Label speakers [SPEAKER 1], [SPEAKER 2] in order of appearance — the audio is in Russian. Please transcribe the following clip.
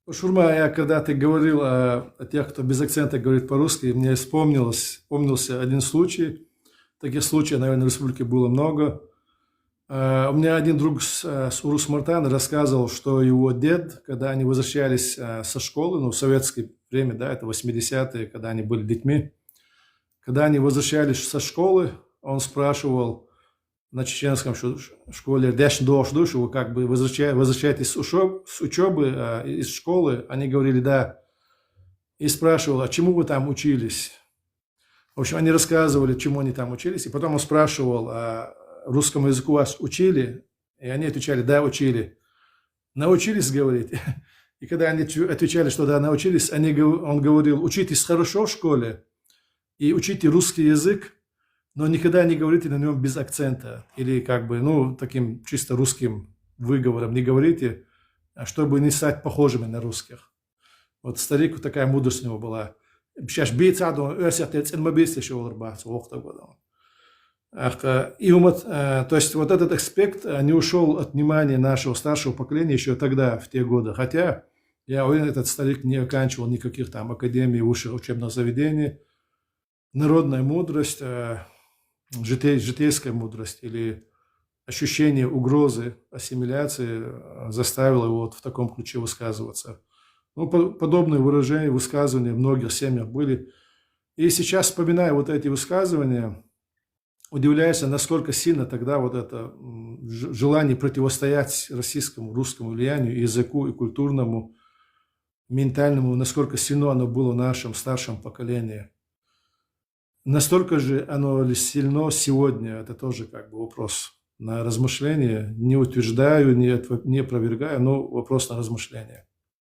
[SPEAKER 1] Шурма, я когда ты говорил о тех, кто без акцента говорит по-русски, мне вспомнился один случай. Таких случаев, наверное, в республике было много. У меня один друг с Урус-Мартана рассказывал, что его дед, когда они возвращались со школы, ну, в советское время, да, это 80-е, когда они были детьми, когда они возвращались со школы, он спрашивал на чеченском школе, что вы как бы возвращаетесь с учебы, из школы, они говорили, да, и спрашивал, а чему вы там учились? В общем, они рассказывали, чему они там учились, и потом он спрашивал, русскому языку вас учили? И они отвечали, да, учили. Научились говорить? И когда они отвечали, что да, научились, он говорил, учитесь хорошо в школе и учите русский язык, но никогда не говорите на нем без акцента. Или как бы, ну, таким чисто русским выговором не говорите, чтобы не стать похожими на русских. Вот старик, такая мудрость у него была. Сейчас бейцаду, ösятец, инмабейстеще улыбаться, то есть вот этот аспект не ушел от внимания нашего старшего поколения еще тогда, в те годы. Хотя, я уверен, этот старик не оканчивал никаких там академий, высших учебных заведений. Народная мудрость, житейская мудрость или ощущение угрозы, ассимиляции заставило его вот в таком ключе высказываться. Ну, подобные выражения, высказывания в многих семьях были. И сейчас, вспоминая вот эти высказывания, удивляешься, насколько сильно тогда вот это желание противостоять российскому, русскому влиянию, языку и культурному, ментальному, насколько сильно оно было в нашем старшем поколении. Настолько же оно ли сильно сегодня, это тоже как бы вопрос на размышление. Не утверждаю, не опровергаю, но вопрос на размышление.